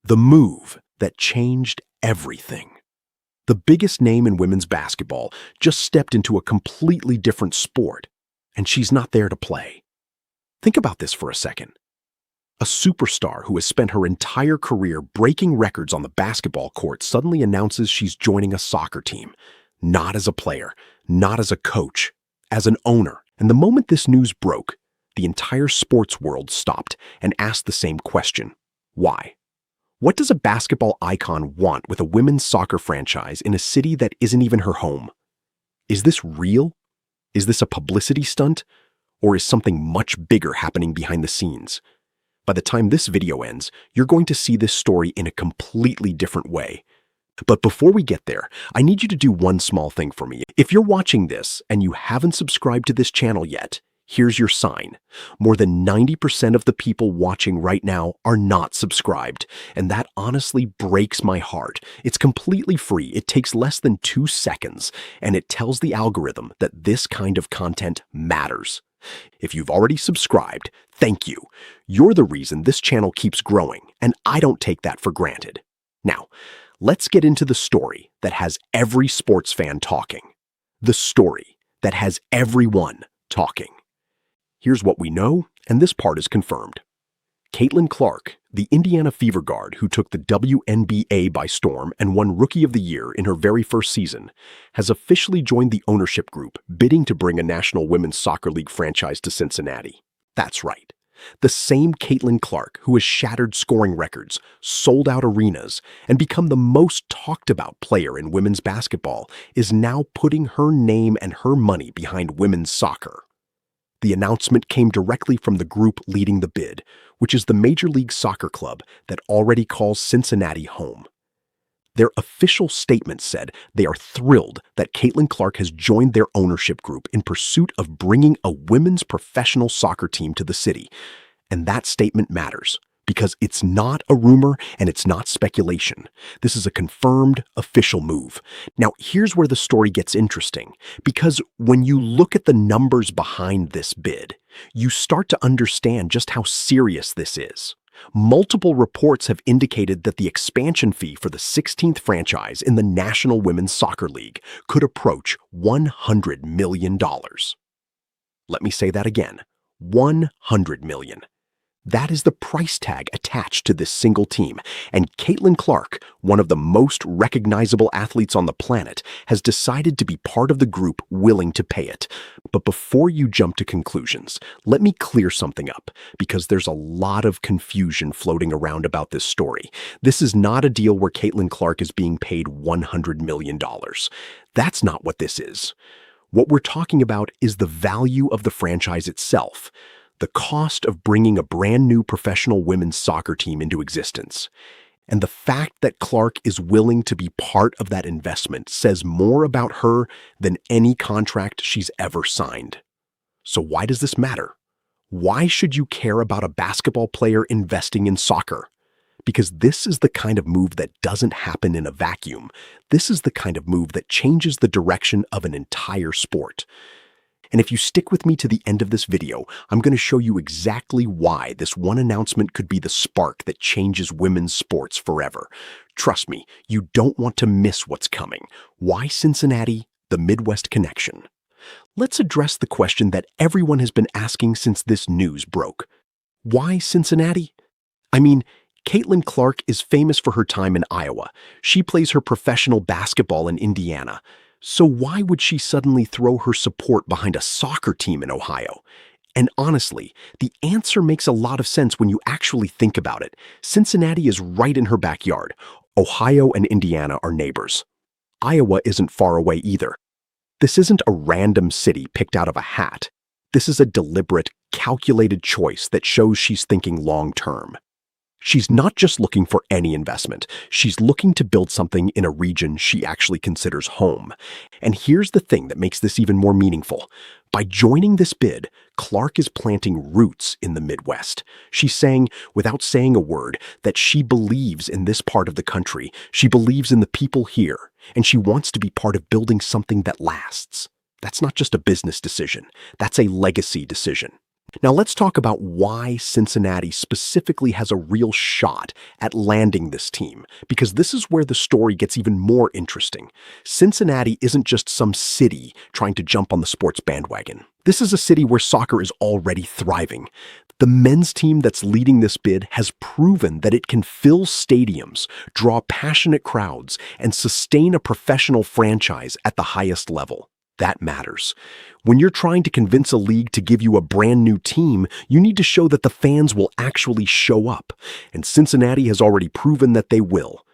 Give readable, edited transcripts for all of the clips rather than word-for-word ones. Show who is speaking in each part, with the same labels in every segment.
Speaker 1: The move that changed everything. The biggest name in women's basketball just stepped into a completely different sport, and she's not there to play. Think about this for a second. A superstar who has spent her entire career breaking records on the basketball court suddenly announces she's joining a soccer team, not as a player, not as a coach, as an owner. And the moment this news broke, the entire sports world stopped and asked the same question. Why? What does a basketball icon want with a women's soccer franchise in a city that isn't even her home? Is this real? Is this a publicity stunt? Or is something much bigger happening behind the scenes? By the time this video ends, you're going to see this story in a completely different way. But before we get there, I need you to do one small thing for me. If you're watching this and you haven't subscribed to this channel yet, here's your sign. More than 90% of the people watching right now are not subscribed, and that honestly breaks my heart. It's completely free, it takes less than 2 seconds, and it tells the algorithm that this kind of content matters. If you've already subscribed, thank you. You're the reason this channel keeps growing, and I don't take that for granted. Now, let's get into the story that has every sports fan talking. The story that has everyone talking. Here's what we know, and this part is confirmed. Caitlin Clark, the Indiana Fever guard who took the WNBA by storm and won Rookie of the Year in her very first season, has officially joined the ownership group bidding to bring a National Women's Soccer League franchise to Cincinnati. That's right. The same Caitlin Clark who has shattered scoring records, sold out arenas, and become the most talked about player in women's basketball is now putting her name and her money behind women's soccer. The announcement came directly from the group leading the bid, which is the Major League Soccer club that already calls Cincinnati home. Their official statement said they are thrilled that Caitlin Clark has joined their ownership group in pursuit of bringing a women's professional soccer team to the city. And that statement matters because it's not a rumor and it's not speculation. This is a confirmed official move. Now, here's where the story gets interesting, because when you look at the numbers behind this bid, you start to understand just how serious this is. Multiple reports have indicated that the expansion fee for the 16th franchise in the National Women's Soccer League could approach $100 million. Let me say that again, $100 million. That is the price tag attached to this single team, and Caitlin Clark, one of the most recognizable athletes on the planet, has decided to be part of the group willing to pay it. But before you jump to conclusions, let me clear something up, because there's a lot of confusion floating around about this story. This is not a deal where Caitlin Clark is being paid $100 million. That's not what this is. What we're talking about is the value of the franchise itself. The cost of bringing a brand new professional women's soccer team into existence. And the fact that Clark is willing to be part of that investment says more about her than any contract she's ever signed. So why does this matter? Why should you care about a basketball player investing in soccer? Because this is the kind of move that doesn't happen in a vacuum. This is the kind of move that changes the direction of an entire sport. And if you stick with me to the end of this video, I'm going to show you exactly why this one announcement could be the spark that changes women's sports forever. Trust me, you don't want to miss what's coming. Why Cincinnati? The Midwest connection. Let's address the question that everyone has been asking since this news broke. Why Cincinnati? I mean, Caitlin Clark is famous for her time in Iowa. She plays her professional basketball in Indiana. So why would she suddenly throw her support behind a soccer team in Ohio? And honestly, the answer makes a lot of sense when you actually think about it. Cincinnati is right in her backyard. Ohio and Indiana are neighbors. Iowa isn't far away either. This isn't a random city picked out of a hat. This is a deliberate, calculated choice that shows she's thinking long-term. She's not just looking for any investment. She's looking to build something in a region she actually considers home. And here's the thing that makes this even more meaningful. By joining this bid, Clark is planting roots in the Midwest. She's saying, without saying a word, that she believes in this part of the country. She believes in the people here, and she wants to be part of building something that lasts. That's not just a business decision. That's a legacy decision. Now let's talk about why Cincinnati specifically has a real shot at landing this team, because this is where the story gets even more interesting. Cincinnati isn't just some city trying to jump on the sports bandwagon. This is a city where soccer is already thriving. The men's team that's leading this bid has proven that it can fill stadiums, draw passionate crowds, and sustain a professional franchise at the highest level. That matters. When you're trying to convince a league to give you a brand new team, you need to show that the fans will actually show up. And Cincinnati has already proven that they will.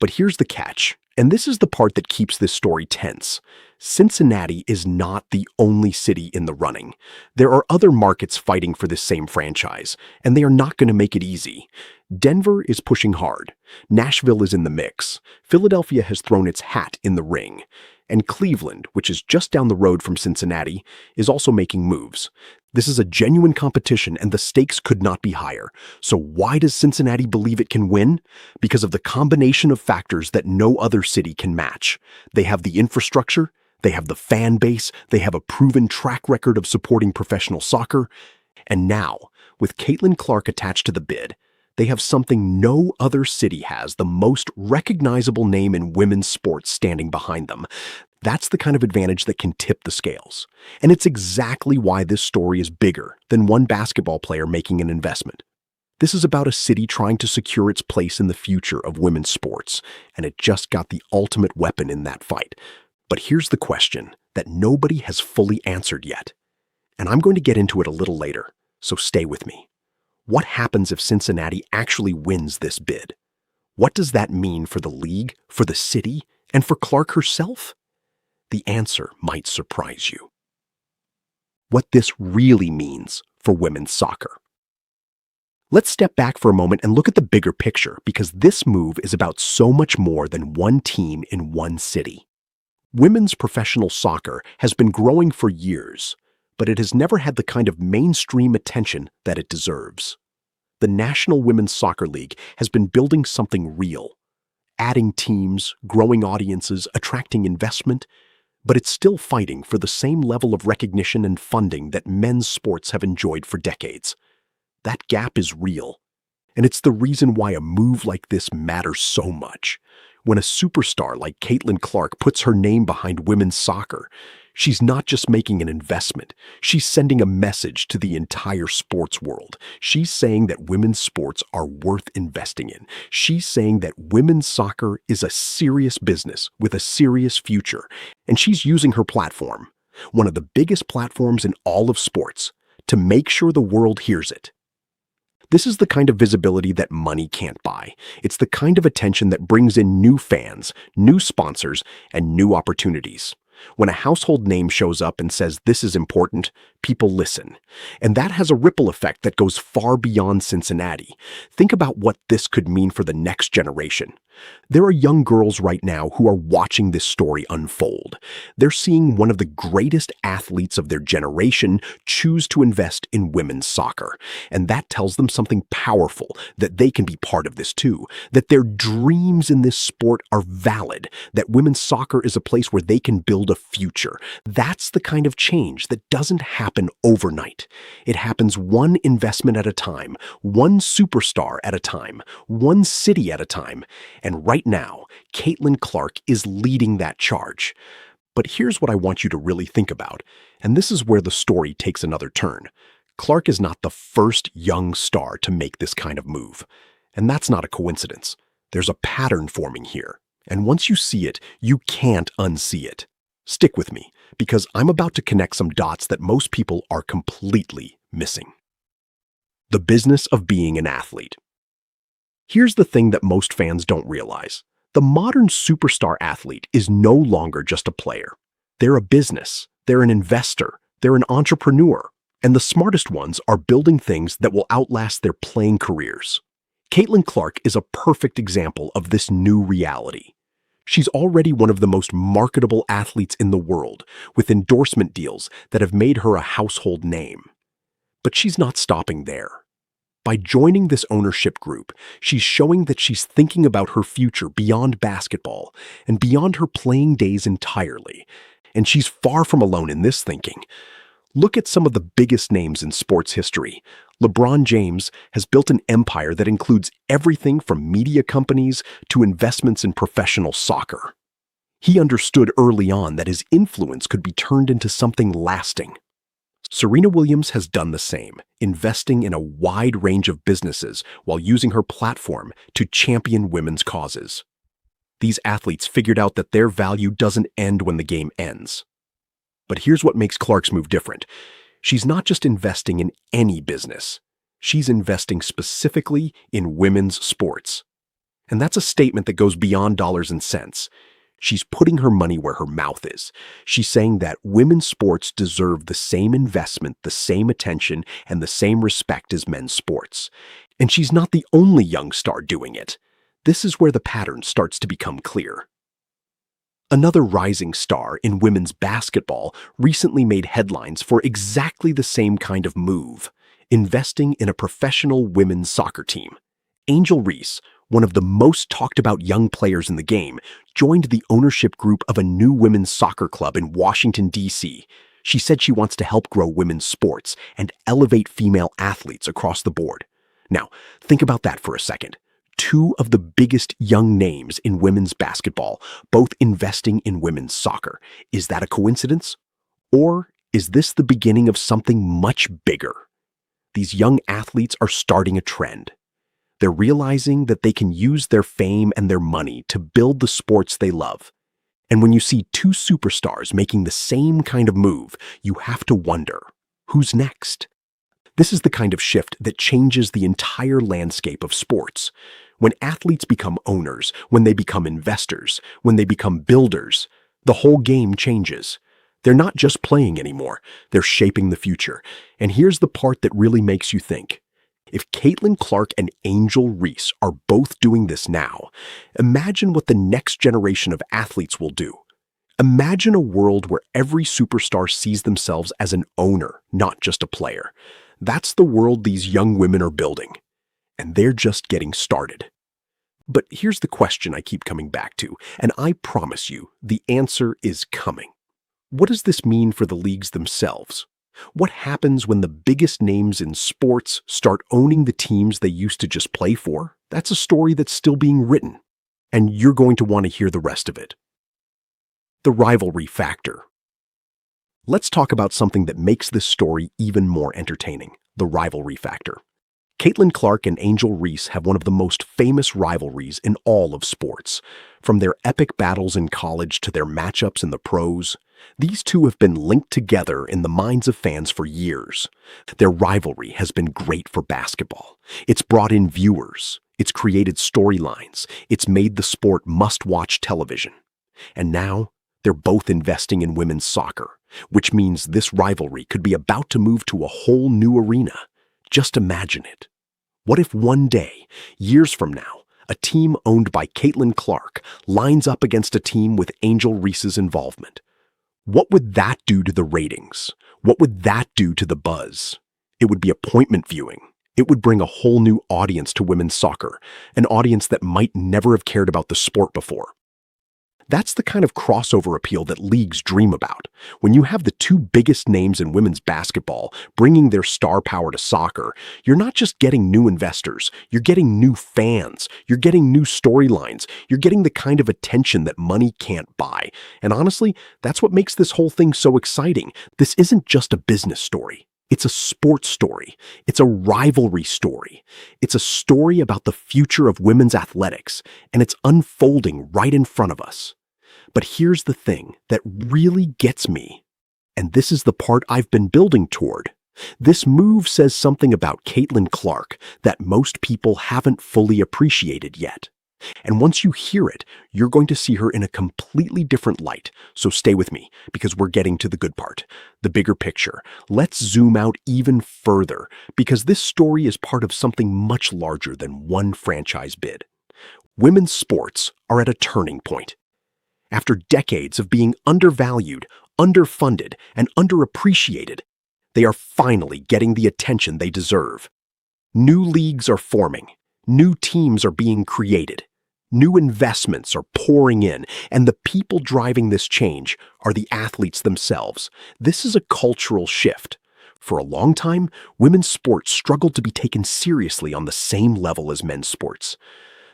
Speaker 1: But here's the catch, and this is the part that keeps this story tense. Cincinnati is not the only city in the running. There are other markets fighting for this same franchise, and they are not going to make it easy. Denver is pushing hard. Nashville is in the mix. Philadelphia has thrown its hat in the ring. And Cleveland, which is just down the road from Cincinnati, is also making moves. This is a genuine competition and the stakes could not be higher. So why does Cincinnati believe it can win? Because of the combination of factors that no other city can match. They have the infrastructure, they have the fan base, they have a proven track record of supporting professional soccer. And now, with Caitlin Clark attached to the bid, they have something no other city has, the most recognizable name in women's sports standing behind them. That's the kind of advantage that can tip the scales. And it's exactly why this story is bigger than one basketball player making an investment. This is about a city trying to secure its place in the future of women's sports, and it just got the ultimate weapon in that fight. But here's the question that nobody has fully answered yet. And I'm going to get into it a little later, so stay with me. What happens if Cincinnati actually wins this bid? What does that mean for the league, for the city, and for Clark herself? The answer might surprise you. What this really means for women's soccer. Let's step back for a moment and look at the bigger picture, because this move is about so much more than one team in one city. Women's professional soccer has been growing for years, but it has never had the kind of mainstream attention that it deserves. The National Women's Soccer League has been building something real, adding teams, growing audiences, attracting investment, but it's still fighting for the same level of recognition and funding that men's sports have enjoyed for decades. That gap is real, and it's the reason why a move like this matters so much. When a superstar like Caitlin Clark puts her name behind women's soccer, she's not just making an investment, she's sending a message to the entire sports world. She's saying that women's sports are worth investing in. She's saying that women's soccer is a serious business with a serious future. And she's using her platform, one of the biggest platforms in all of sports, to make sure the world hears it. This is the kind of visibility that money can't buy. It's the kind of attention that brings in new fans, new sponsors, and new opportunities. When a household name shows up and says this is important, people listen. And that has a ripple effect that goes far beyond Cincinnati. Think about what this could mean for the next generation. There are young girls right now who are watching this story unfold. They're seeing one of the greatest athletes of their generation choose to invest in women's soccer. And that tells them something powerful, that they can be part of this too, that their dreams in this sport are valid, that women's soccer is a place where they can build a future. That's the kind of change that doesn't happen overnight. It happens one investment at a time, one superstar at a time, one city at a time. And right now, Caitlin Clark is leading that charge. But here's what I want you to really think about, and this is where the story takes another turn. Clark is not the first young star to make this kind of move. And that's not a coincidence. There's a pattern forming here. And once you see it, you can't unsee it. Stick with me, because I'm about to connect some dots that most people are completely missing. The business of being an athlete. Here's the thing that most fans don't realize. The modern superstar athlete is no longer just a player. They're a business, they're an investor, they're an entrepreneur, and the smartest ones are building things that will outlast their playing careers. Caitlin Clark is a perfect example of this new reality. She's already one of the most marketable athletes in the world, with endorsement deals that have made her a household name. But she's not stopping there. By joining this ownership group, she's showing that she's thinking about her future beyond basketball and beyond her playing days entirely. And she's far from alone in this thinking. Look at some of the biggest names in sports history. LeBron James has built an empire that includes everything from media companies to investments in professional soccer. He understood early on that his influence could be turned into something lasting. Serena Williams has done the same, investing in a wide range of businesses while using her platform to champion women's causes. These athletes figured out that their value doesn't end when the game ends. But here's what makes Clark's move different. She's not just investing in any business. She's investing specifically in women's sports. And that's a statement that goes beyond dollars and cents. She's putting her money where her mouth is. She's saying that women's sports deserve the same investment, the same attention, and the same respect as men's sports. And she's not the only young star doing it. This is where the pattern starts to become clear. Another rising star in women's basketball recently made headlines for exactly the same kind of move, investing in a professional women's soccer team. Angel Reese, one of the most talked about young players in the game, joined the ownership group of a new women's soccer club in Washington, D.C. She said she wants to help grow women's sports and elevate female athletes across the board. Now, think about that for a second. Two of the biggest young names in women's basketball, both investing in women's soccer. Is that a coincidence? Or is this the beginning of something much bigger? These young athletes are starting a trend. They're realizing that they can use their fame and their money to build the sports they love. And when you see two superstars making the same kind of move, you have to wonder, who's next? This is the kind of shift that changes the entire landscape of sports. When athletes become owners, when they become investors, when they become builders, the whole game changes. They're not just playing anymore, they're shaping the future. And here's the part that really makes you think. If Caitlin Clark and Angel Reese are both doing this now, imagine what the next generation of athletes will do. Imagine a world where every superstar sees themselves as an owner, not just a player. That's the world these young women are building. And they're just getting started. But here's the question I keep coming back to, and I promise you, the answer is coming. What does this mean for the leagues themselves? What happens when the biggest names in sports start owning the teams they used to just play for? That's a story that's still being written, and you're going to want to hear the rest of it. The rivalry factor. Let's talk about something that makes this story even more entertaining, the rivalry factor. Caitlin Clark and Angel Reese have one of the most famous rivalries in all of sports. From their epic battles in college to their matchups in the pros, these two have been linked together in the minds of fans for years. Their rivalry has been great for basketball. It's brought in viewers, it's created storylines, it's made the sport must-watch television. And now, they're both investing in women's soccer, which means this rivalry could be about to move to a whole new arena. Just imagine it. What if one day, years from now, a team owned by Caitlin Clark lines up against a team with Angel Reese's involvement? What would that do to the ratings? What would that do to the buzz? It would be appointment viewing. It would bring a whole new audience to women's soccer, an audience that might never have cared about the sport before. That's the kind of crossover appeal that leagues dream about. When you have the two biggest names in women's basketball bringing their star power to soccer, you're not just getting new investors, you're getting new fans, you're getting new storylines, you're getting the kind of attention that money can't buy. And honestly, that's what makes this whole thing so exciting. This isn't just a business story. It's a sports story. It's a rivalry story. It's a story about the future of women's athletics, and it's unfolding right in front of us. But here's the thing that really gets me, and this is the part I've been building toward. This move says something about Caitlin Clark that most people haven't fully appreciated yet. And once you hear it, you're going to see her in a completely different light. So stay with me, because we're getting to the good part, the bigger picture. Let's zoom out even further, because this story is part of something much larger than one franchise bid. Women's sports are at a turning point. After decades of being undervalued, underfunded, and underappreciated, they are finally getting the attention they deserve. New leagues are forming. New teams are being created. New investments are pouring in, and the people driving this change are the athletes themselves. This is a cultural shift. For a long time, women's sports struggled to be taken seriously on the same level as men's sports.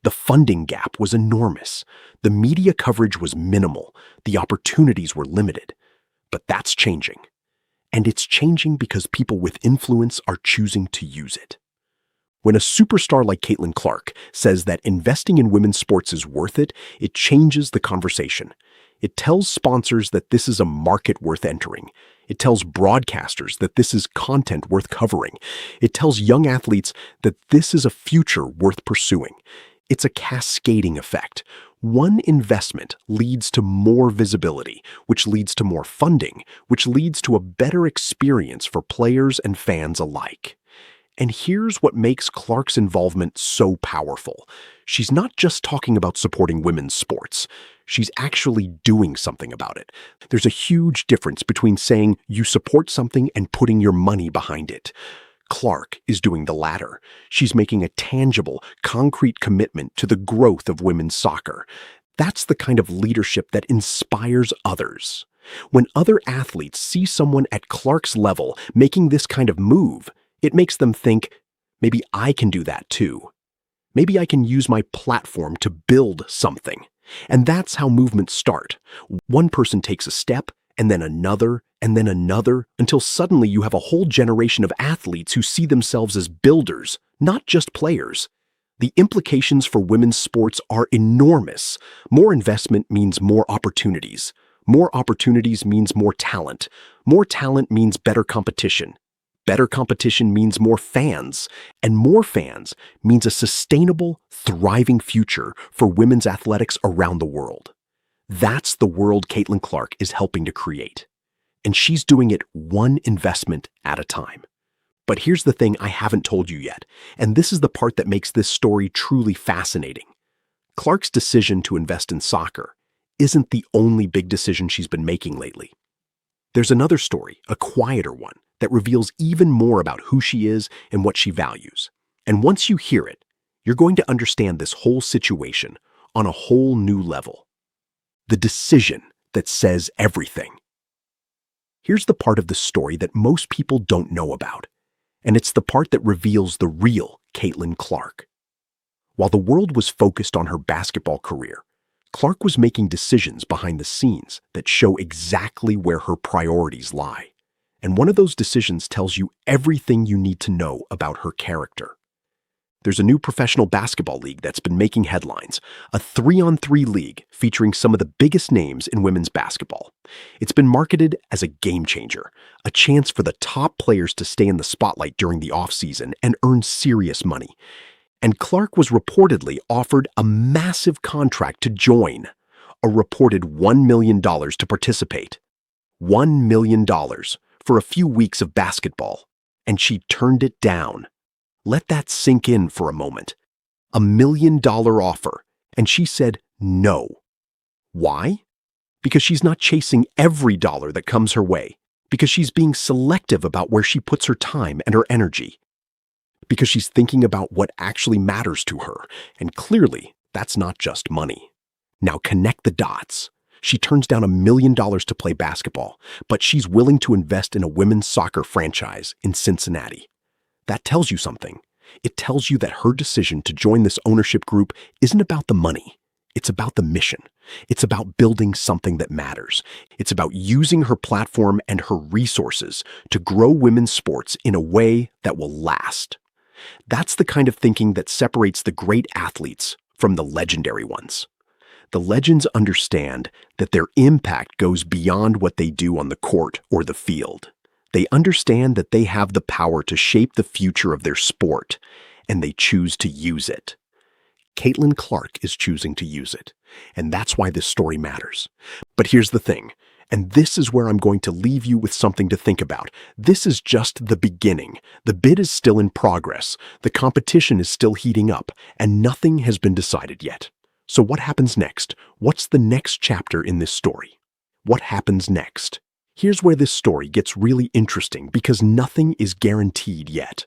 Speaker 1: The funding gap was enormous. The media coverage was minimal. The opportunities were limited. But that's changing. And it's changing because people with influence are choosing to use it. When a superstar like Caitlin Clark says that investing in women's sports is worth it, it changes the conversation. It tells sponsors that this is a market worth entering. It tells broadcasters that this is content worth covering. It tells young athletes that this is a future worth pursuing. It's a cascading effect. One investment leads to more visibility, which leads to more funding, which leads to a better experience for players and fans alike. And here's what makes Clark's involvement so powerful. She's not just talking about supporting women's sports. She's actually doing something about it. There's a huge difference between saying you support something and putting your money behind it. Clark is doing the latter. She's making a tangible, concrete commitment to the growth of women's soccer. That's the kind of leadership that inspires others. When other athletes see someone at Clark's level making this kind of move, it makes them think, maybe I can do that too. Maybe I can use my platform to build something. And that's how movements start. One person takes a step, and then another, until suddenly you have a whole generation of athletes who see themselves as builders, not just players. The implications for women's sports are enormous. More investment means more opportunities. More opportunities means more talent. More talent means better competition. Better competition means more fans, and more fans means a sustainable, thriving future for women's athletics around the world. That's the world Caitlin Clark is helping to create. And she's doing it one investment at a time. But here's the thing I haven't told you yet, and this is the part that makes this story truly fascinating. Clark's decision to invest in soccer isn't the only big decision she's been making lately. There's another story, a quieter one, that reveals even more about who she is and what she values. And once you hear it, you're going to understand this whole situation on a whole new level. The decision that says everything. Here's the part of the story that most people don't know about, and it's the part that reveals the real Caitlin Clark. While the world was focused on her basketball career, Clark was making decisions behind the scenes that show exactly where her priorities lie. And one of those decisions tells you everything you need to know about her character. There's a new professional basketball league that's been making headlines, a 3-on-3 league featuring some of the biggest names in women's basketball. It's been marketed as a game changer, a chance for the top players to stay in the spotlight during the offseason and earn serious money. And Clark was reportedly offered a massive contract to join, a reported $1 million to participate. $1 million for a few weeks of basketball, and she turned it down. Let that sink in for a moment. $1 million offer, and she said no. Why? Because she's not chasing every dollar that comes her way, because she's being selective about where she puts her time and her energy, because she's thinking about what actually matters to her, and clearly that's not just money. Now connect the dots. She turns down $1 million to play basketball, but she's willing to invest in a women's soccer franchise in Cincinnati. That tells you something. It tells you that her decision to join this ownership group isn't about the money. It's about the mission. It's about building something that matters. It's about using her platform and her resources to grow women's sports in a way that will last. That's the kind of thinking that separates the great athletes from the legendary ones. The legends understand that their impact goes beyond what they do on the court or the field. They understand that they have the power to shape the future of their sport, and they choose to use it. Caitlin Clark is choosing to use it, and that's why this story matters. But here's the thing, and this is where I'm going to leave you with something to think about. This is just the beginning. The bid is still in progress, the competition is still heating up, and nothing has been decided yet. So what happens next? What's the next chapter in this story? What happens next? Here's where this story gets really interesting because nothing is guaranteed yet.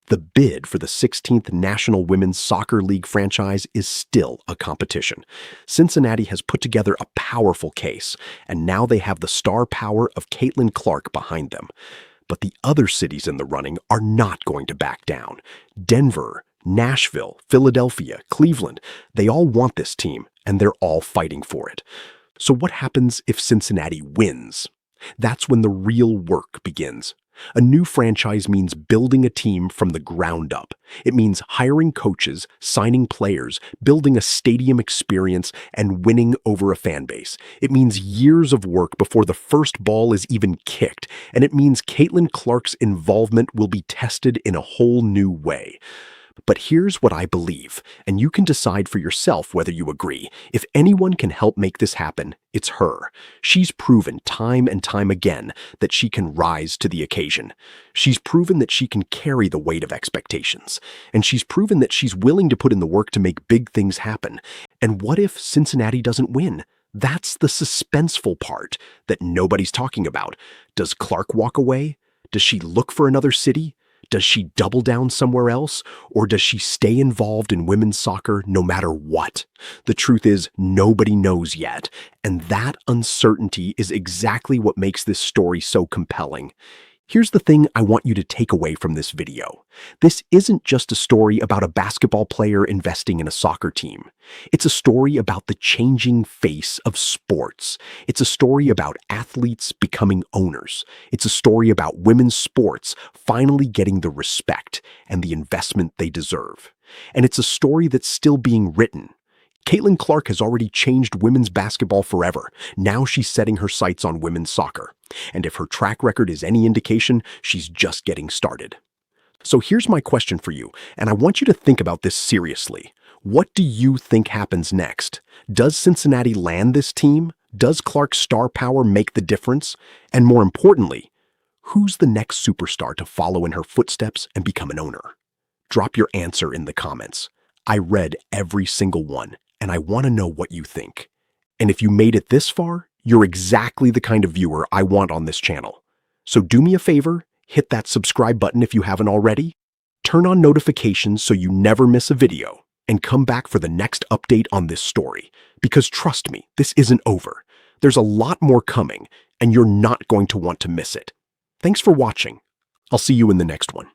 Speaker 1: The bid for the 16th National Women's Soccer League franchise is still a competition. Cincinnati has put together a powerful case, and now they have the star power of Caitlin Clark behind them. But the other cities in the running are not going to back down. Denver, Nashville, Philadelphia, Cleveland, they all want this team, and they're all fighting for it. So what happens if Cincinnati wins? That's when the real work begins. A new franchise means building a team from the ground up. It means hiring coaches, signing players, building a stadium experience, and winning over a fan base. It means years of work before the first ball is even kicked, and it means Caitlin Clark's involvement will be tested in a whole new way. But here's what I believe, and you can decide for yourself whether you agree. If anyone can help make this happen, it's her. She's proven time and time again that she can rise to the occasion. She's proven that she can carry the weight of expectations. And she's proven that she's willing to put in the work to make big things happen. And what if Cincinnati doesn't win? That's the suspenseful part that nobody's talking about. Does Clark walk away? Does she look for another city? Does she double down somewhere else, or does she stay involved in women's soccer no matter what? The truth is, nobody knows yet, and that uncertainty is exactly what makes this story so compelling. Here's the thing I want you to take away from this video. This isn't just a story about a basketball player investing in a soccer team. It's a story about the changing face of sports. It's a story about athletes becoming owners. It's a story about women's sports finally getting the respect and the investment they deserve. And it's a story that's still being written. Caitlin Clark has already changed women's basketball forever. Now she's setting her sights on women's soccer. And if her track record is any indication, she's just getting started. So here's my question for you, and I want you to think about this seriously. What do you think happens next? Does Cincinnati land this team? Does Clark's star power make the difference? And more importantly, who's the next superstar to follow in her footsteps and become an owner? Drop your answer in the comments. I read every single one, and I want to know what you think. And if you made it this far, you're exactly the kind of viewer I want on this channel. So do me a favor, hit that subscribe button if you haven't already, turn on notifications so you never miss a video, and come back for the next update on this story. Because trust me, this isn't over. There's a lot more coming, and you're not going to want to miss it. Thanks for watching. I'll see you in the next one.